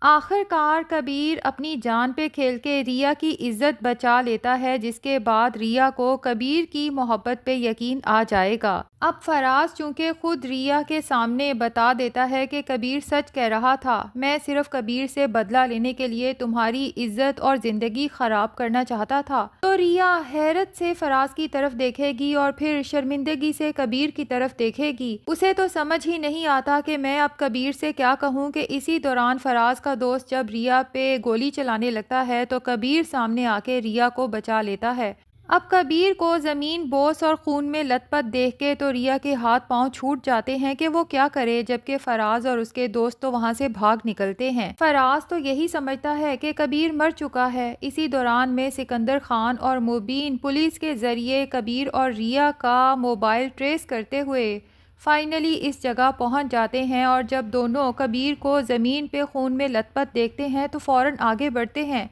آخر کار کبیر اپنی جان پہ کھیل کے ریا کی عزت بچا لیتا ہے، جس کے بعد ریا کو کبیر کی محبت پہ یقین آ جائے گا۔ اب فراز چونکہ خود ریا کے سامنے بتا دیتا ہے کہ کبیر سچ کہہ رہا تھا، میں صرف کبیر سے بدلہ لینے کے لیے تمہاری عزت اور زندگی خراب کرنا چاہتا تھا، تو ریا حیرت سے فراز کی طرف دیکھے گی اور پھر شرمندگی سے کبیر کی طرف دیکھے گی۔ اسے تو سمجھ ہی نہیں آتا کہ میں اب کبیر سے کیا کہوں کہ اسی دوران فراز کا دوست جب ریا پہ گولی چلانے لگتا ہے تو کبیر سامنے آ کے ریا کو بچا لیتا ہے۔ اب کبیر کو زمین بوس اور خون میں لت پت دیکھ کے تو ریا کے ہاتھ پاؤں چھوٹ جاتے ہیں کہ وہ کیا کرے، جبکہ فراز اور اس کے دوست تو وہاں سے بھاگ نکلتے ہیں۔ فراز تو یہی سمجھتا ہے کہ کبیر مر چکا ہے۔ اسی دوران میں سکندر خان اور مبین پولیس کے ذریعے کبیر اور ریا کا موبائل ٹریس کرتے ہوئے فائنلی اس جگہ پہنچ جاتے ہیں، اور جب دونوں کبیر کو زمین پہ خون میں لت پت دیکھتے ہیں تو فوراً آگے بڑھتے ہیں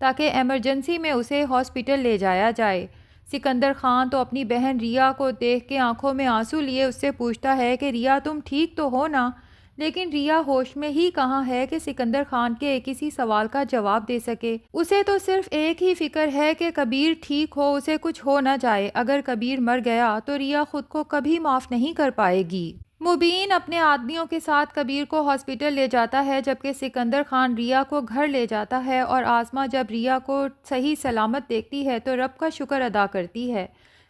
تاکہ ایمرجنسی میں اسے ہاسپٹل لے جایا جائے۔ سکندر خان تو اپنی بہن ریا کو دیکھ کے آنکھوں میں آنسو لیے اس سے پوچھتا ہے کہ ریا تم ٹھیک تو ہو نا؟ لیکن ریا ہوش میں ہی کہاں ہے کہ سکندر خان کے کسی سوال کا جواب دے سکے۔ اسے تو صرف ایک ہی فکر ہے کہ کبیر ٹھیک ہو، اسے کچھ ہو نہ جائے۔ اگر کبیر مر گیا تو ریا خود کو کبھی معاف نہیں کر پائے گی۔ مبین اپنے آدمیوں کے ساتھ کبیر کو ہاسپٹل لے جاتا ہے، جبکہ سکندر خان ریا کو گھر لے جاتا ہے، اور آسمہ جب ریا کو صحیح سلامت دیکھتی ہے تو رب کا شکر ادا کرتی ہے۔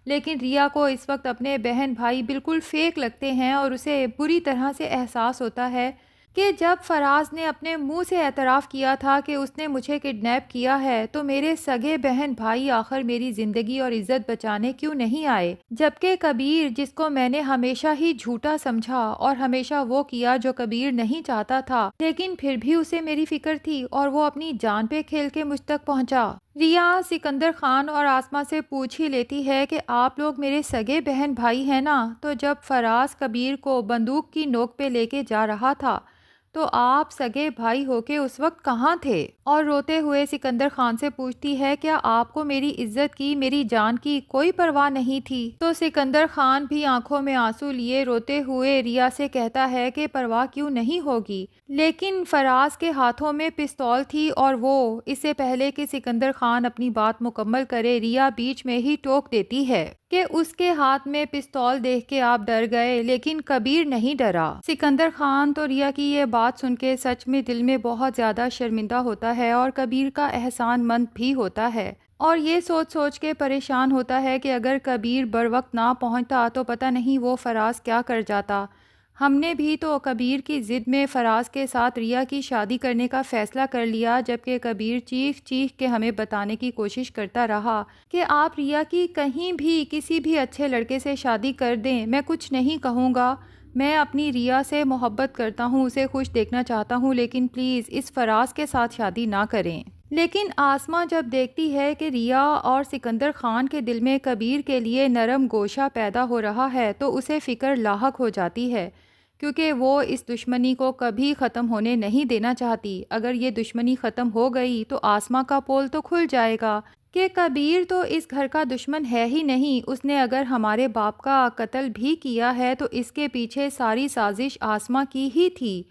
لیکن ریا کو اس وقت اپنے بہن بھائی بالکل فیک لگتے ہیں، اور اسے بری طرح سے احساس ہوتا ہے کہ جب فراز نے اپنے منہ سے اعتراف کیا تھا کہ اس نے مجھے کڈنیپ کیا ہے تو میرے سگے بہن بھائی آخر میری زندگی اور عزت بچانے کیوں نہیں آئے، جبکہ کبیر جس کو میں نے ہمیشہ ہی جھوٹا سمجھا اور ہمیشہ وہ کیا جو کبیر نہیں چاہتا تھا، لیکن پھر بھی اسے میری فکر تھی اور وہ اپنی جان پہ کھیل کے مجھ تک پہنچا۔ ریا سکندر خان اور آسمہ سے پوچھ ہی لیتی ہے کہ آپ لوگ میرے سگے بہن بھائی ہیں نا؟ تو جب فراز کبیر کو بندوق کی نوک پہ لے کے جا رہا تھا تو آپ سگے بھائی ہو کے اس وقت کہاں تھے؟ اور روتے ہوئے سکندر خان سے پوچھتی ہے کیا آپ کو میری عزت کی، میری جان کی کوئی پرواہ نہیں تھی؟ تو سکندر خان بھی آنکھوں میں آنسو لیے روتے ہوئے ریا سے کہتا ہے کہ پرواہ کیوں نہیں ہوگی، لیکن فراز کے ہاتھوں میں پستول تھی، اور وہ اس سے پہلے کہ سکندر خان اپنی بات مکمل کرے ریا بیچ میں ہی ٹوک دیتی ہے کہ اس کے ہاتھ میں پستول دیکھ کے آپ ڈر گئے لیکن کبیر نہیں ڈرا۔ سکندر خان تو ریا کی یہ بات سن کے سچ میں دل میں بہت زیادہ شرمندہ ہوتا ہے اور کبیر کا احسان مند بھی ہوتا ہے، اور یہ سوچ سوچ کے پریشان ہوتا ہے کہ اگر کبیر بر وقت نہ پہنچتا تو پتہ نہیں وہ فراز کیا کر جاتا۔ ہم نے بھی تو کبیر کی ضد میں فراز کے ساتھ ریا کی شادی کرنے کا فیصلہ کر لیا، جبکہ کبیر چیخ چیخ کے ہمیں بتانے کی کوشش کرتا رہا کہ آپ ریا کی کہیں بھی کسی بھی اچھے لڑکے سے شادی کر دیں، میں کچھ نہیں کہوں گا، میں اپنی ریا سے محبت کرتا ہوں، اسے خوش دیکھنا چاہتا ہوں، لیکن پلیز اس فراز کے ساتھ شادی نہ کریں۔ لیکن آسمہ جب دیکھتی ہے کہ ریا اور سکندر خان کے دل میں کبیر کے لیے نرم گوشہ پیدا ہو رہا ہے تو اسے فکر لاحق ہو جاتی ہے، کیونکہ وہ اس دشمنی کو کبھی ختم ہونے نہیں دینا چاہتی۔ اگر یہ دشمنی ختم ہو گئی تو آسمہ کا پول تو کھل جائے گا کہ کبیر تو اس گھر کا دشمن ہے ہی نہیں، اس نے اگر ہمارے باپ کا قتل بھی کیا ہے تو اس کے پیچھے ساری سازش آسمہ کی ہی تھی۔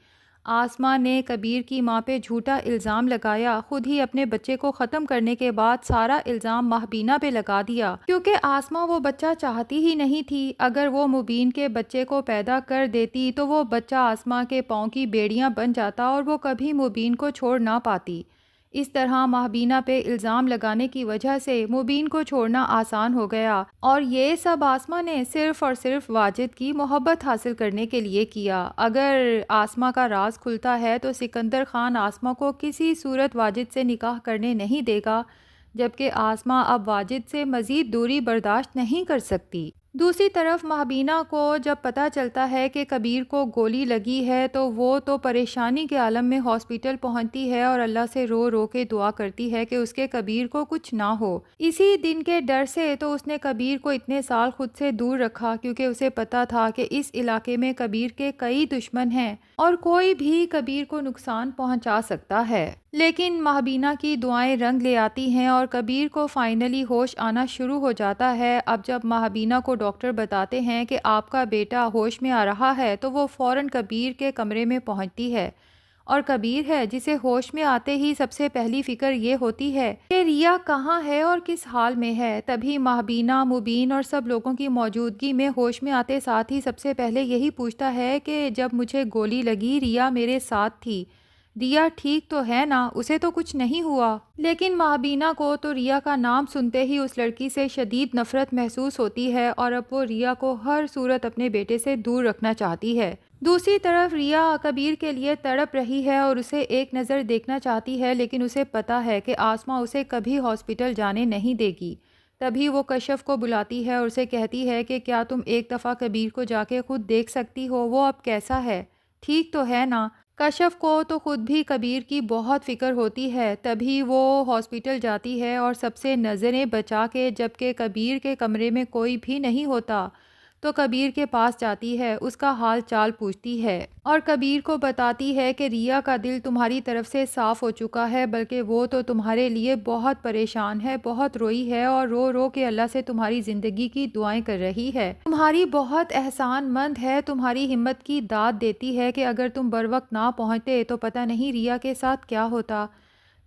آسمہ نے کبیر کی ماں پہ جھوٹا الزام لگایا، خود ہی اپنے بچے کو ختم کرنے کے بعد سارا الزام مہبینہ پہ لگا دیا، کیونکہ آسمہ وہ بچہ چاہتی ہی نہیں تھی۔ اگر وہ مبین کے بچے کو پیدا کر دیتی تو وہ بچہ آسمہ کے پاؤں کی بیڑیاں بن جاتا اور وہ کبھی مبین کو چھوڑ نہ پاتی۔ اس طرح مہبینہ پہ الزام لگانے کی وجہ سے مبین کو چھوڑنا آسان ہو گیا، اور یہ سب آسمہ نے صرف اور صرف واجد کی محبت حاصل کرنے کے لیے کیا۔ اگر آسمہ کا راز کھلتا ہے تو سکندر خان آسمہ کو کسی صورت واجد سے نکاح کرنے نہیں دے گا، جبکہ آسمہ اب واجد سے مزید دوری برداشت نہیں کر سکتی۔ دوسری طرف مہبینہ کو جب پتہ چلتا ہے کہ کبیر کو گولی لگی ہے تو وہ تو پریشانی کے عالم میں ہاسپٹل پہنچتی ہے اور اللہ سے رو رو کے دعا کرتی ہے کہ اس کے کبیر کو کچھ نہ ہو۔ اسی دن کے ڈر سے تو اس نے کبیر کو اتنے سال خود سے دور رکھا، کیونکہ اسے پتہ تھا کہ اس علاقے میں کبیر کے کئی دشمن ہیں اور کوئی بھی کبیر کو نقصان پہنچا سکتا ہے۔ لیکن مہبینہ کی دعائیں رنگ لے آتی ہیں اور کبیر کو فائنلی ہوش آنا شروع ہو جاتا ہے۔ اب جب مہبینہ کو ڈاکٹر بتاتے ہیں کہ آپ کا بیٹا ہوش میں آ رہا ہے تو وہ فوراً کبیر کے کمرے میں پہنچتی ہے اور کبیر ہے جسے ہوش میں آتے ہی سب سے پہلی فکر یہ ہوتی ہے کہ ریا کہاں ہے اور کس حال میں ہے۔ تبھی مہبینہ، مبین اور سب لوگوں کی موجودگی میں ہوش میں آتے ساتھ ہی سب سے پہلے یہی پوچھتا ہے کہ جب مجھے گولی لگی ریا میرے ساتھ تھی، ریا ٹھیک تو ہے نا، اسے تو کچھ نہیں ہوا؟ لیکن مہبینہ کو تو ریا کا نام سنتے ہی اس لڑکی سے شدید نفرت محسوس ہوتی ہے اور اب وہ ریا کو ہر صورت اپنے بیٹے سے دور رکھنا چاہتی ہے۔ دوسری طرف ریا کبیر کے لیے تڑپ رہی ہے اور اسے ایک نظر دیکھنا چاہتی ہے، لیکن اسے پتا ہے کہ آسماء اسے کبھی ہاسپٹل جانے نہیں دے گی۔ تبھی وہ کشف کو بلاتی ہے اور اسے کہتی ہے کہ کیا تم ایک دفعہ کبیر کو جا کے خود دیکھ سکتی ہو، وہ اب کیسا ہے، ٹھیک تو ہے نا؟ کشف کو تو خود بھی کبیر کی بہت فکر ہوتی ہے۔ تبھی وہ ہاسپٹل جاتی ہے اور سب سے نظریں بچا کے، جبکہ کبیر کے کمرے میں کوئی بھی نہیں ہوتا، تو کبیر کے پاس جاتی ہے، اس کا حال چال پوچھتی ہے اور کبیر کو بتاتی ہے کہ ریا کا دل تمہاری طرف سے صاف ہو چکا ہے، بلکہ وہ تو تمہارے لیے بہت پریشان ہے، بہت روئی ہے اور رو رو کے اللہ سے تمہاری زندگی کی دعائیں کر رہی ہے، تمہاری بہت احسان مند ہے، تمہاری ہمت کی داد دیتی ہے کہ اگر تم بر وقت نہ پہنچتے تو پتہ نہیں ریا کے ساتھ کیا ہوتا۔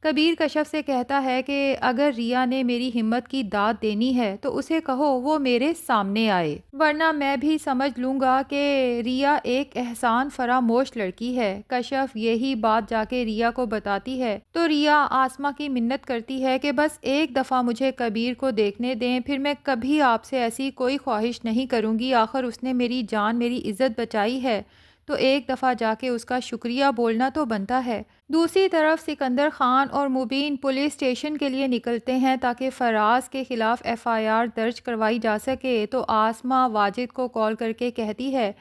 کبیر کشف سے کہتا ہے کہ اگر ریا نے میری ہمت کی داد دینی ہے تو اسے کہو وہ میرے سامنے آئے، ورنہ میں بھی سمجھ لوں گا کہ ریا ایک احسان فراموش لڑکی ہے۔ کشف یہی بات جا کے ریا کو بتاتی ہے تو ریا آسماء کی منت کرتی ہے کہ بس ایک دفعہ مجھے کبیر کو دیکھنے دیں، پھر میں کبھی آپ سے ایسی کوئی خواہش نہیں کروں گی، آخر اس نے میری جان، میری عزت بچائی ہے، تو ایک دفعہ جا کے اس کا شکریہ بولنا تو بنتا ہے۔ دوسری طرف سکندر خان اور مبین پولیس اسٹیشن کے لیے نکلتے ہیں تاکہ فراز کے خلاف FIR درج کروائی جا سکے، تو آسماء واجد کو کال کر کے کہتی ہے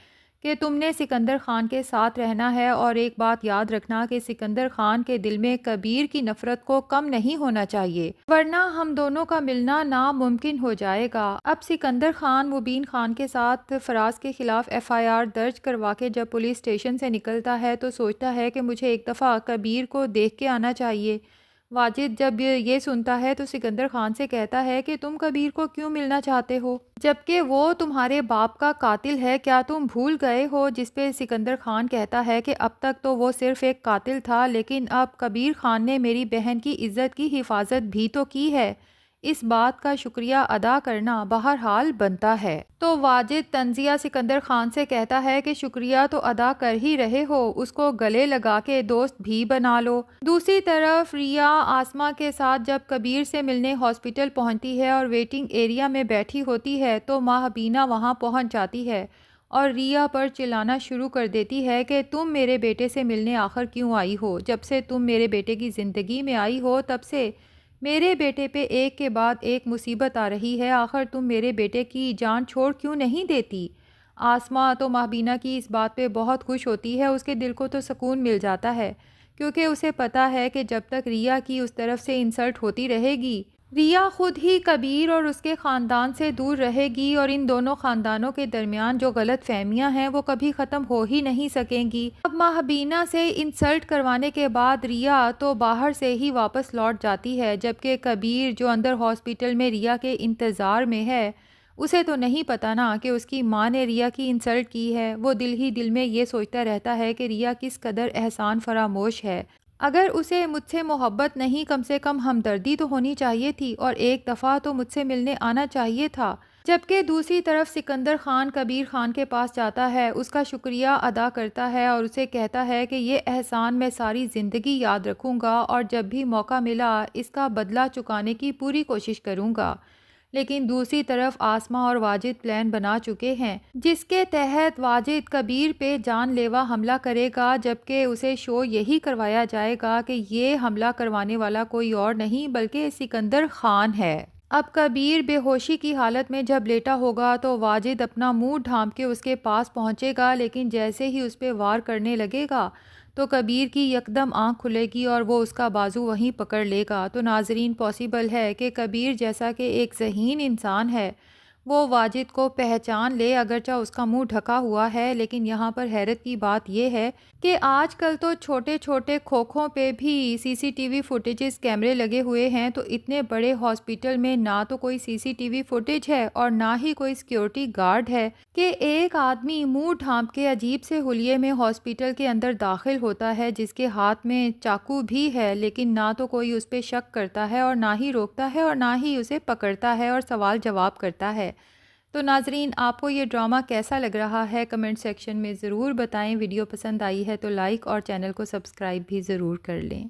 کہ تم نے سکندر خان کے ساتھ رہنا ہے اور ایک بات یاد رکھنا کہ سکندر خان کے دل میں کبیر کی نفرت کو کم نہیں ہونا چاہیے، ورنہ ہم دونوں کا ملنا ناممکن ہو جائے گا۔ اب سکندر خان مبین خان کے ساتھ فراز کے خلاف FIR درج کروا کے جب پولیس اسٹیشن سے نکلتا ہے تو سوچتا ہے کہ مجھے ایک دفعہ کبیر کو دیکھ کے آنا چاہیے۔ واجد جب یہ سنتا ہے تو سکندر خان سے کہتا ہے کہ تم کبیر کو کیوں ملنا چاہتے ہو جبکہ وہ تمہارے باپ کا قاتل ہے، کیا تم بھول گئے ہو؟ جس پہ سکندر خان کہتا ہے کہ اب تک تو وہ صرف ایک قاتل تھا، لیکن اب کبیر خان نے میری بہن کی عزت کی حفاظت بھی تو کی ہے، اس بات کا شکریہ ادا کرنا بہرحال بنتا ہے۔ تو واجد طنزیہ سکندر خان سے کہتا ہے کہ شکریہ تو ادا کر ہی رہے ہو، اس کو گلے لگا کے دوست بھی بنا لو۔ دوسری طرف ریا آسماء کے ساتھ جب کبیر سے ملنے ہاسپٹل پہنچتی ہے اور ویٹنگ ایریا میں بیٹھی ہوتی ہے تو مہبینہ وہاں پہنچ جاتی ہے اور ریا پر چلانا شروع کر دیتی ہے کہ تم میرے بیٹے سے ملنے آخر کیوں آئی ہو؟ جب سے تم میرے بیٹے کی زندگی میں آئی ہو تب سے میرے بیٹے پہ ایک کے بعد ایک مصیبت آ رہی ہے، آخر تم میرے بیٹے کی جان چھوڑ کیوں نہیں دیتی؟ آسماء تو مہبینہ کی اس بات پہ بہت خوش ہوتی ہے، اس کے دل کو تو سکون مل جاتا ہے کیونکہ اسے پتا ہے کہ جب تک ریا کی اس طرف سے انسلٹ ہوتی رہے گی، ریا خود ہی کبیر اور اس کے خاندان سے دور رہے گی اور ان دونوں خاندانوں کے درمیان جو غلط فہمیاں ہیں وہ کبھی ختم ہو ہی نہیں سکیں گی۔ اب مہبینہ سے انسلٹ کروانے کے بعد ریا تو باہر سے ہی واپس لوٹ جاتی ہے، جبکہ کبیر جو اندر ہاسپٹل میں ریا کے انتظار میں ہے، اسے تو نہیں پتا نا کہ اس کی ماں نے ریا کی انسلٹ کی ہے۔ وہ دل ہی دل میں یہ سوچتا رہتا ہے کہ ریا کس قدر احسان فراموش ہے، اگر اسے مجھ سے محبت نہیں کم سے کم ہمدردی تو ہونی چاہیے تھی اور ایک دفعہ تو مجھ سے ملنے آنا چاہیے تھا۔ جبکہ دوسری طرف سکندر خان کبیر خان کے پاس جاتا ہے، اس کا شکریہ ادا کرتا ہے اور اسے کہتا ہے کہ یہ احسان میں ساری زندگی یاد رکھوں گا اور جب بھی موقع ملا اس کا بدلہ چکانے کی پوری کوشش کروں گا۔ لیکن دوسری طرف آسماء اور واجد پلان بنا چکے ہیں جس کے تحت واجد کبیر پہ جان لیوا حملہ کرے گا، جبکہ اسے شو یہی کروایا جائے گا کہ یہ حملہ کروانے والا کوئی اور نہیں بلکہ سکندر خان ہے۔ اب کبیر بے ہوشی کی حالت میں جب لیٹا ہوگا تو واجد اپنا منہ ڈھانپ کے اس کے پاس پہنچے گا، لیکن جیسے ہی اس پہ وار کرنے لگے گا تو کبیر کی یکدم آنکھ کھلے گی اور وہ اس کا بازو وہیں پکڑ لے گا۔ تو ناظرین، پاسبل ہے کہ کبیر جیسا کہ ایک ذہین انسان ہے، وہ واجد کو پہچان لے، اگرچہ اس کا منہ ڈھکا ہوا ہے۔ لیکن یہاں پر حیرت کی بات یہ ہے کہ آج کل تو چھوٹے چھوٹے کھوکھوں پہ بھی سی سی ٹی وی فوٹیجز کیمرے لگے ہوئے ہیں، تو اتنے بڑے ہاسپٹل میں نہ تو کوئی سی سی ٹی وی فوٹیج ہے اور نہ ہی کوئی سیکیورٹی گارڈ ہے کہ ایک آدمی منہ ڈھانپ کے عجیب سے حلیے میں ہاسپٹل کے اندر داخل ہوتا ہے، جس کے ہاتھ میں چاقو بھی ہے، لیکن نہ تو کوئی اس پہ شک کرتا ہے اور نہ ہی روکتا ہے اور نہ ہی اسے پکڑتا ہے اور سوال جواب کرتا ہے۔ تو ناظرین، آپ کو یہ ڈرامہ کیسا لگ رہا ہے کمنٹ سیکشن میں ضرور بتائیں۔ ویڈیو پسند آئی ہے تو لائک اور چینل کو سبسکرائب بھی ضرور کر لیں۔